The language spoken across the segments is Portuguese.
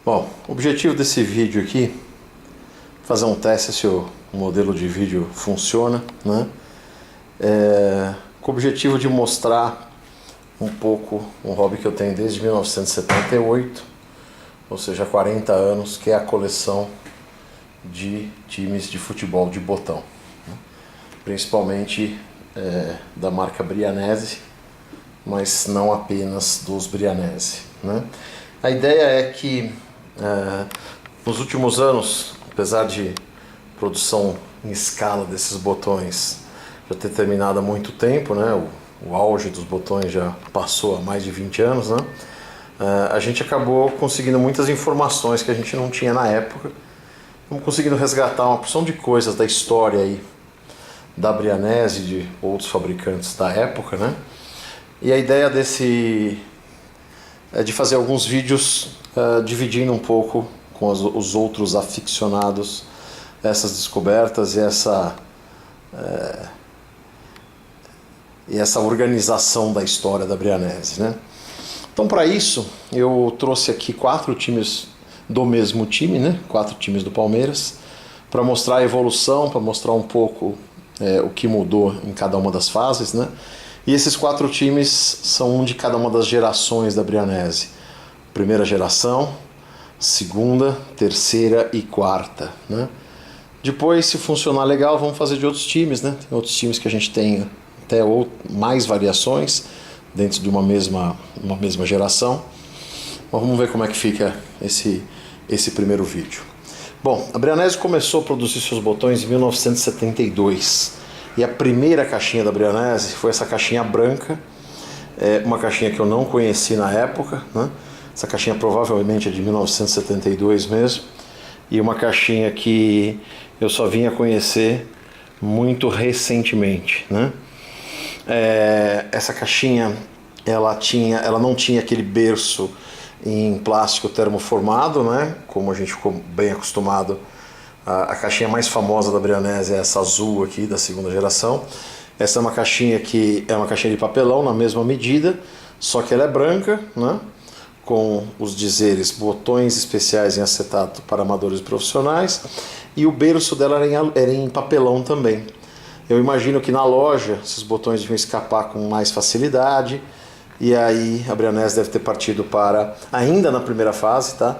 Bom, o objetivo desse vídeo aqui é fazer um teste se o modelo de vídeo funciona, né? Com o objetivo de mostrar um pouco um hobby que eu tenho desde 1978, ou seja, 40 anos, que é a coleção de times de futebol de botão, né? Principalmente da marca Brianesi, mas não apenas dos Brianesi, né? A ideia é que nos últimos anos, apesar de produção em escala desses botões já ter terminado há muito tempo, né? O auge dos botões já passou há mais de 20 anos, né? A gente acabou conseguindo muitas informações que a gente não tinha na época. Estamos conseguindo resgatar uma porção de coisas da história aí da Brianesi e de outros fabricantes da época, né? E a ideia desse é de fazer alguns vídeos dividindo um pouco com os outros aficionados essas descobertas e essa organização da história da Brianesi, né? Então, para isso, eu trouxe aqui 4 times do mesmo time, né? 4 times do Palmeiras, para mostrar a evolução, para mostrar um pouco o que mudou em cada uma das fases, né? E esses 4 times são um de cada uma das gerações da Brianesi. Primeira geração, segunda, terceira e quarta, né? Depois, se funcionar legal, vamos fazer de outros times, né? Tem outros times que a gente tem até mais variações dentro de uma mesma geração. Mas vamos ver como é que fica esse primeiro vídeo. Bom, a Brianesi começou a produzir seus botões em 1972. E a primeira caixinha da Brianesi foi essa caixinha branca, uma caixinha que eu não conheci na época, né? Essa caixinha provavelmente é de 1972 mesmo, e uma caixinha que eu só vim a conhecer muito recentemente, né? Essa caixinha ela não tinha aquele berço em plástico termoformado, né? Como a gente ficou bem acostumado. A caixinha mais famosa da Brianesi é essa azul aqui, da segunda geração. Essa é uma caixinha que é uma caixinha de papelão na mesma medida, só que ela é branca, né? Com os dizeres botões especiais em acetato para amadores profissionais, e o berço dela era em papelão também. Eu imagino que na loja esses botões deviam escapar com mais facilidade, e aí a Brianesi deve ter partido para, ainda na primeira fase, tá?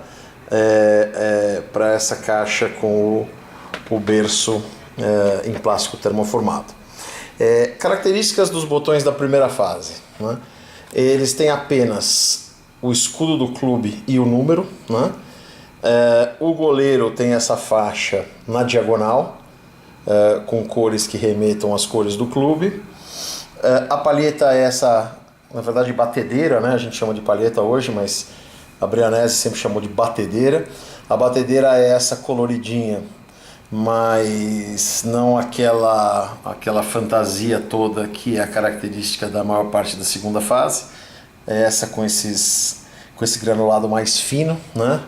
Para essa caixa com o berço em plástico termoformado. Características dos botões da primeira fase, né? Eles têm apenas o escudo do clube e o número, né? O goleiro tem essa faixa na diagonal, com cores que remetam às cores do clube. A palheta é essa, na verdade, batedeira, né? A gente chama de palheta hoje, mas a Brianesi sempre chamou de batedeira. A batedeira é essa coloridinha, mas não aquela fantasia toda que é a característica da maior parte da segunda fase. É essa com esse granulado mais fino, né?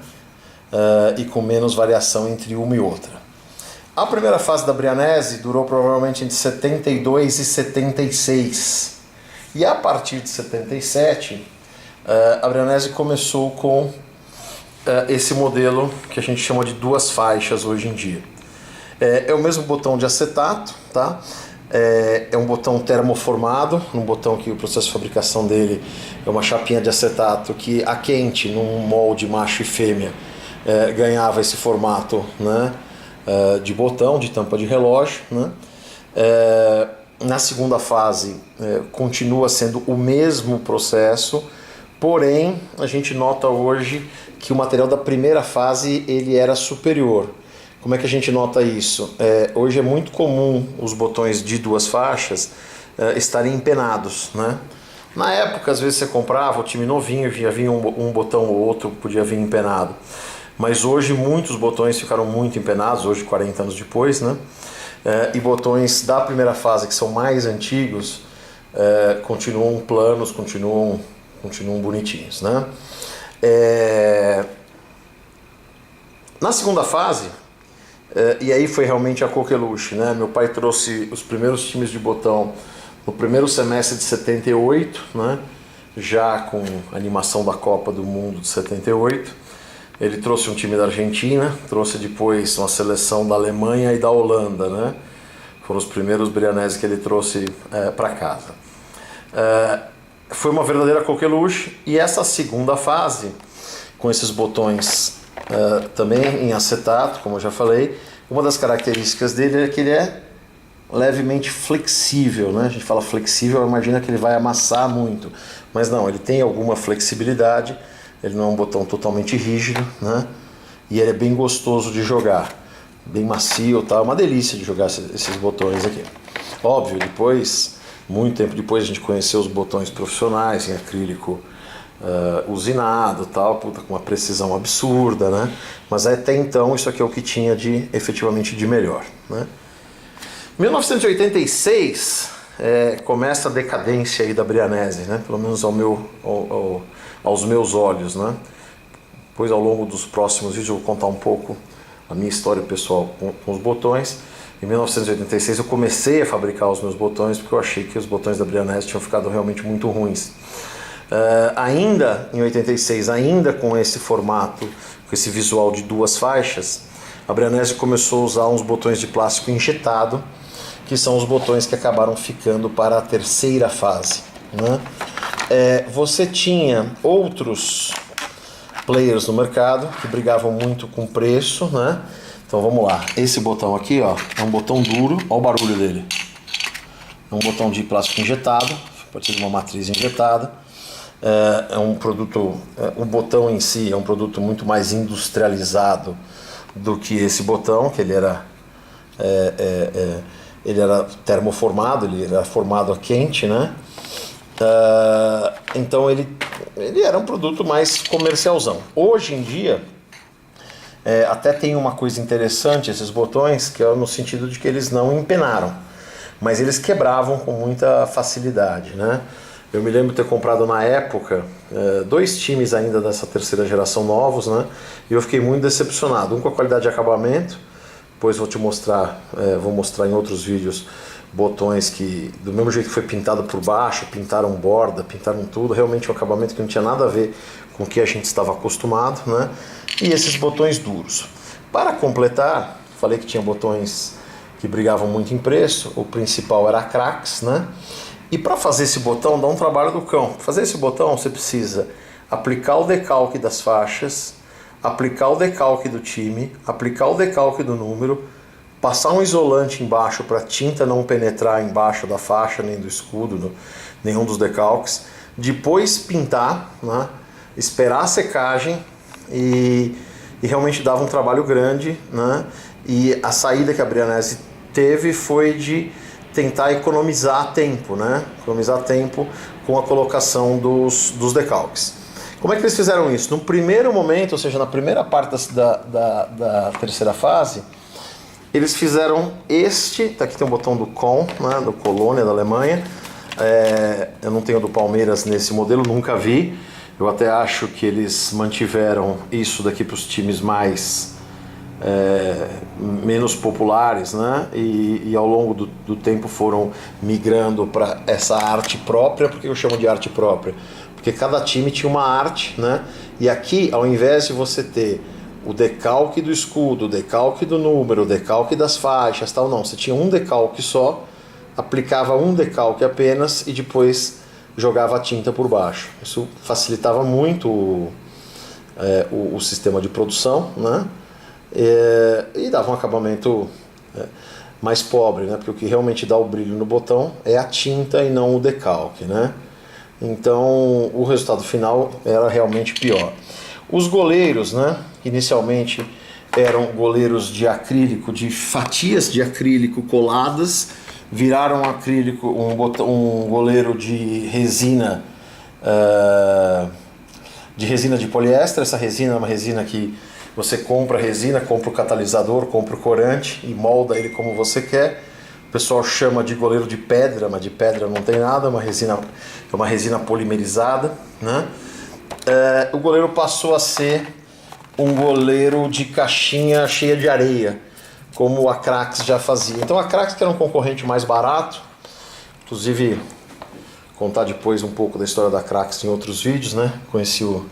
E com menos variação entre uma e outra. A primeira fase da Brianesi durou provavelmente entre 72 e 76. E a partir de 77, a Brianesi começou com esse modelo que a gente chama de 2 faixas hoje em dia. É o mesmo botão de acetato, tá? É um botão termoformado, um botão que o processo de fabricação dele é uma chapinha de acetato que a quente, num molde macho e fêmea, ganhava esse formato, né? De botão, de tampa de relógio, né? Na segunda fase continua sendo o mesmo processo, porém a gente nota hoje que o material da primeira fase ele era superior. Como é que a gente nota isso? Hoje é muito comum os botões de 2 faixas estarem empenados, né? Na época, às vezes você comprava o time novinho, já vinha um botão ou outro, podia vir empenado. Mas hoje muitos botões ficaram muito empenados, hoje 40 anos depois, né? E botões da primeira fase, que são mais antigos, continuam planos, continuam bonitinhos, né? Na segunda fase, e aí foi realmente a coqueluche, né? Meu pai trouxe os primeiros times de botão no primeiro semestre de 78, né? Já com a animação da Copa do Mundo de 78. Ele trouxe um time da Argentina, trouxe depois uma seleção da Alemanha e da Holanda, né? Foram os primeiros Brianesi que ele trouxe para casa. Foi uma verdadeira coqueluche, e essa segunda fase, com esses botões também em acetato, como eu já falei, uma das características dele é que ele é levemente flexível, né? A gente fala flexível, imagina que ele vai amassar muito, mas não, ele tem alguma flexibilidade, ele não é um botão totalmente rígido, né? E ele é bem gostoso de jogar, bem macio, tá? É uma delícia de jogar esses botões aqui. Óbvio, depois, muito tempo depois, a gente conheceu os botões profissionais em acrílico usinado, tal, puta, com uma precisão absurda, né? Mas até então isso aqui é o que tinha de efetivamente de melhor, né? 1986 começa a decadência aí da Brianesi, né? Pelo menos aos meus olhos, né? Depois, ao longo dos próximos vídeos, eu vou contar um pouco a minha história pessoal com os botões. Em 1986 eu comecei a fabricar os meus botões porque eu achei que os botões da Brianesi tinham ficado realmente muito ruins. Ainda em 86, ainda com esse formato, com esse visual de duas faixas, a Brianesi começou a usar uns botões de plástico injetado, que são os botões que acabaram ficando para a terceira fase, né? Você tinha outros players no mercado que brigavam muito com preço, né? Então vamos lá, esse botão aqui, ó, é um botão duro, olha o barulho dele. É um botão de plástico injetado, a partir de uma matriz injetada. É um produto, o botão em si é um produto muito mais industrializado do que esse botão, que ele era termoformado, ele era formado a quente, né? Então ele era um produto mais comercialzão. Hoje em dia, até tem uma coisa interessante esses botões, que é no sentido de que eles não empenaram, mas eles quebravam com muita facilidade, né? Eu me lembro de ter comprado na época 2 times ainda dessa terceira geração novos, né? E eu fiquei muito decepcionado. Um com a qualidade de acabamento, depois vou te mostrar, vou mostrar em outros vídeos botões que, do mesmo jeito que foi pintado por baixo, pintaram borda, pintaram tudo, realmente um acabamento que não tinha nada a ver com o que a gente estava acostumado, né? E esses botões duros. Para completar, falei que tinha botões que brigavam muito em preço, o principal era a Krax, né? E para fazer esse botão dá um trabalho do cão. Para fazer esse botão você precisa aplicar o decalque das faixas, aplicar o decalque do time, aplicar o decalque do número, passar um isolante embaixo para a tinta não penetrar embaixo da faixa, nem do escudo, nenhum dos decalques, depois pintar, né? Esperar a secagem e realmente dava um trabalho grande, né? E a saída que a Brianesi teve foi de tentar economizar tempo, né? Economizar tempo com a colocação dos decalques. Como é que eles fizeram isso? No primeiro momento, ou seja, na primeira parte da terceira fase, eles fizeram aqui tem um botão do Com, né, do Colônia, da Alemanha. Eu não tenho do Palmeiras nesse modelo, nunca vi. Eu até acho que eles mantiveram isso daqui para os times menos populares, né? E ao longo do tempo foram migrando para essa arte própria. Por que eu chamo de arte própria? Porque cada time tinha uma arte, né? E aqui, ao invés de você ter o decalque do escudo, o decalque do número, o decalque das faixas, tal, não, você tinha um decalque só, aplicava um decalque apenas e depois jogava a tinta por baixo. Isso facilitava muito o sistema de produção, né? E dava um acabamento mais pobre, né? Porque o que realmente dá o brilho no botão é a tinta e não o decalque, né? Então o resultado final era realmente pior. Os goleiros, né? Inicialmente eram goleiros de acrílico, de fatias de acrílico coladas, viraram acrílico um goleiro de resina de poliéster. Essa resina é uma resina que você compra a resina, compra o catalisador, compra o corante e molda ele como você quer. O pessoal chama de goleiro de pedra, mas de pedra não tem nada, é uma resina polimerizada, né? O goleiro passou a ser um goleiro de caixinha cheia de areia, como a Krax já fazia. Então a Krax, que era um concorrente mais barato, inclusive contar depois um pouco da história da Krax em outros vídeos, né? Conheci o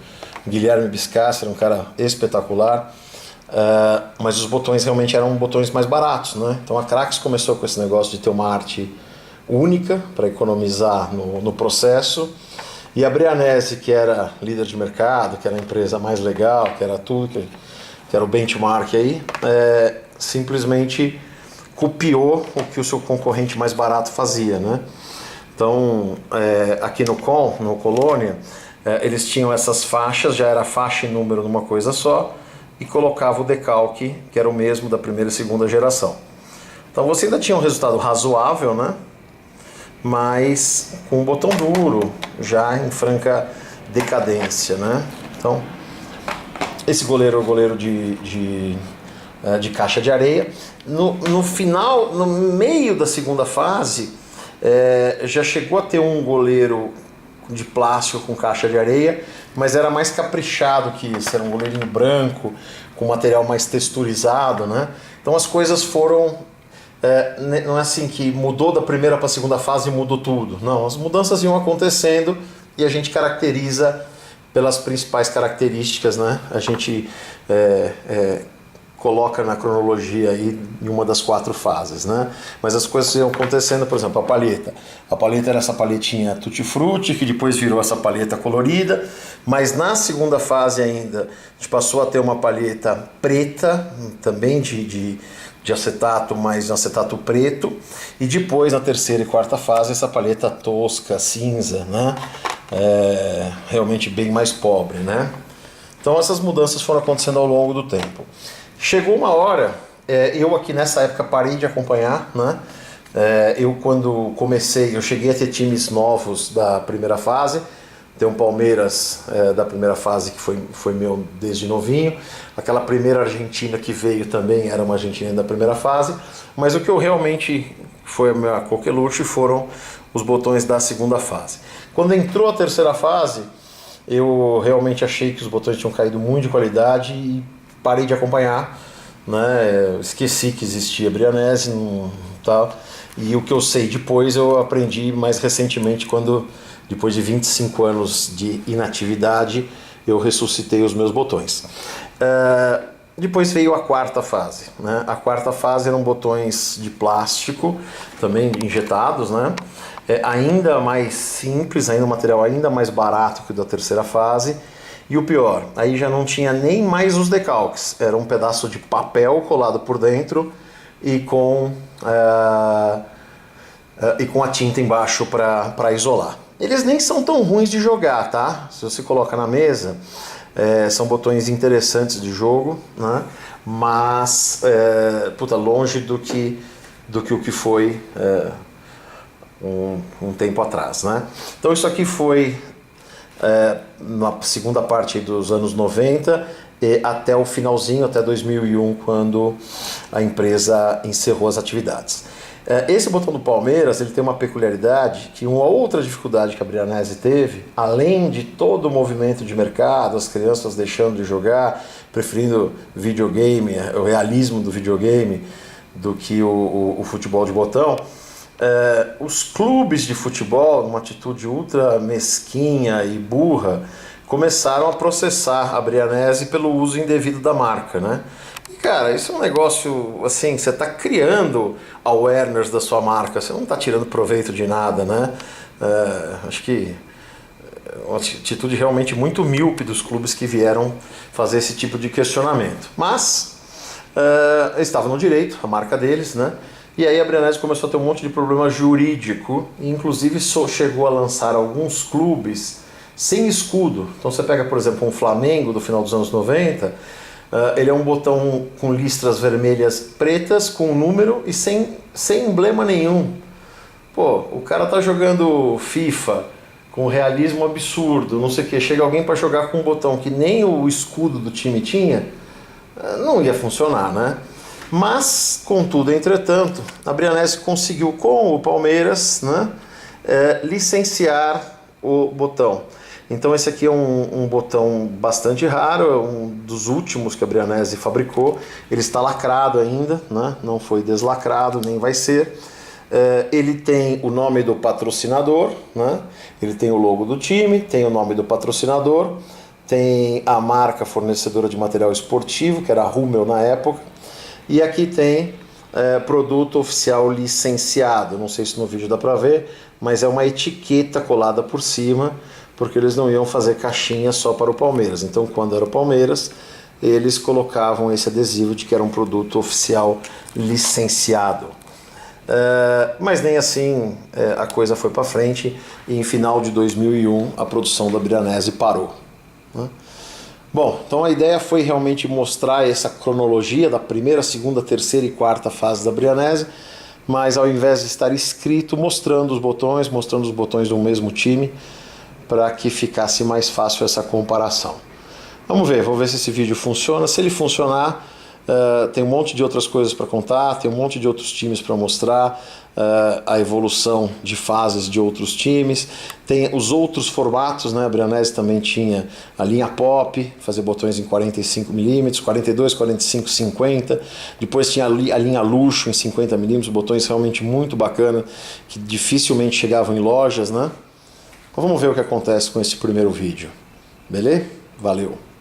Guilherme Biscassi era um cara espetacular, mas os botões realmente eram botões mais baratos, né? Então a Crax começou com esse negócio de ter uma arte única para economizar no processo, e a Brianese, que era líder de mercado, que era a empresa mais legal, que era tudo, que era o benchmark aí, simplesmente copiou o que o seu concorrente mais barato fazia, né? Então, aqui no Colônia, eles tinham essas faixas, já era faixa e número numa coisa só, e colocava o decalque, que era o mesmo da primeira e segunda geração. Então você ainda tinha um resultado razoável, né? Mas com um botão duro, já em franca decadência, né? Então, esse goleiro é o goleiro de caixa de areia. No final, no meio da segunda fase, já chegou a ter um goleiro de plástico com caixa de areia, mas era mais caprichado que isso, era um goleirinho branco, com material mais texturizado, né? Então as coisas foram... não é assim que mudou da primeira para a segunda fase e mudou tudo. Não, as mudanças iam acontecendo e a gente caracteriza pelas principais características, né? A gente coloca na cronologia aí em uma das 4 fases, né? Mas as coisas iam acontecendo, por exemplo, a palheta. A palheta era essa palhetinha tutti-frutti, que depois virou essa palheta colorida, mas na segunda fase ainda, a gente passou a ter uma palheta preta, também de acetato, mas de acetato preto, e depois na terceira e quarta fase essa palheta tosca, cinza, né? Realmente bem mais pobre, né? Então essas mudanças foram acontecendo ao longo do tempo. Chegou uma hora, eu aqui nessa época parei de acompanhar, né? Eu quando comecei, eu cheguei a ter times novos da primeira fase. Tem um Palmeiras da primeira fase que foi meu desde novinho. Aquela primeira Argentina que veio também era uma Argentina da primeira fase. Mas o que eu realmente foi a minha coqueluche foram os botões da segunda fase. Quando entrou a terceira fase, eu realmente achei que os botões tinham caído muito de qualidade e parei de acompanhar, né? Eu esqueci que existia Brianese tal. E o que eu sei depois eu aprendi mais recentemente, quando depois de 25 anos de inatividade eu ressuscitei os meus botões. Depois veio a quarta fase, né? A quarta fase eram botões de plástico, também injetados, né? Ainda mais simples, ainda um material ainda mais barato que o da terceira fase. E o pior, aí já não tinha nem mais os decalques, era um pedaço de papel colado por dentro e com a tinta embaixo para isolar. Eles nem são tão ruins de jogar, tá? Se você coloca na mesa, são botões interessantes de jogo, né? Mas longe do que o que foi um tempo atrás, né? Então isso aqui foi na segunda parte dos anos 90 e até o finalzinho, até 2001, quando a empresa encerrou as atividades. Esse botão do Palmeiras, ele tem uma peculiaridade, que uma outra dificuldade que a Brianese teve, além de todo o movimento de mercado, as crianças deixando de jogar, preferindo videogame, o realismo do videogame, do que o futebol de botão, os clubes de futebol, numa atitude ultra mesquinha e burra, começaram a processar a Brianese pelo uso indevido da marca, né? E cara, isso é um negócio assim, você está criando awareness da sua marca, você não está tirando proveito de nada, né? Acho que é uma atitude realmente muito míope dos clubes que vieram fazer esse tipo de questionamento. Mas eles estavam no direito, a marca deles, né? E aí a Brianese começou a ter um monte de problema jurídico, e inclusive chegou a lançar alguns clubes sem escudo. Então você pega, por exemplo, um Flamengo do final dos anos 90, ele é um botão com listras vermelhas pretas, com número e sem emblema nenhum. Pô, o cara tá jogando FIFA com realismo absurdo, não sei o que, chega alguém para jogar com um botão que nem o escudo do time tinha, não ia funcionar, né? Mas, contudo, entretanto, a Brianese conseguiu com o Palmeiras, né, licenciar o botão. Então esse aqui é um botão bastante raro, é um dos últimos que a Brianese fabricou. Ele está lacrado ainda, né, não foi deslacrado, nem vai ser. Ele tem o nome do patrocinador, né, ele tem o logo do time, tem o nome do patrocinador. tem a marca fornecedora de material esportivo, que era a Hummel na época, e aqui tem produto oficial licenciado. Não sei se no vídeo dá para ver, mas é uma etiqueta colada por cima, porque eles não iam fazer caixinha só para o Palmeiras. Então, quando era o Palmeiras, eles colocavam esse adesivo de que era um produto oficial licenciado. Mas nem assim a coisa foi para frente, e em final de 2001 a produção da Brianese parou, né? Bom, então a ideia foi realmente mostrar essa cronologia da primeira, segunda, terceira e quarta fase da Brianese, mas ao invés de estar escrito, mostrando os botões do mesmo time, para que ficasse mais fácil essa comparação. Vamos ver se esse vídeo funciona. Se ele funcionar, tem um monte de outras coisas para contar, tem um monte de outros times para mostrar, a evolução de fases de outros times, tem os outros formatos, né? A Brianese também tinha a linha Pop, fazer botões em 45mm, 42, 45, 50, depois tinha a linha Luxo em 50mm, botões realmente muito bacana, que dificilmente chegavam em lojas, né? Então vamos ver o que acontece com esse primeiro vídeo, beleza? Valeu!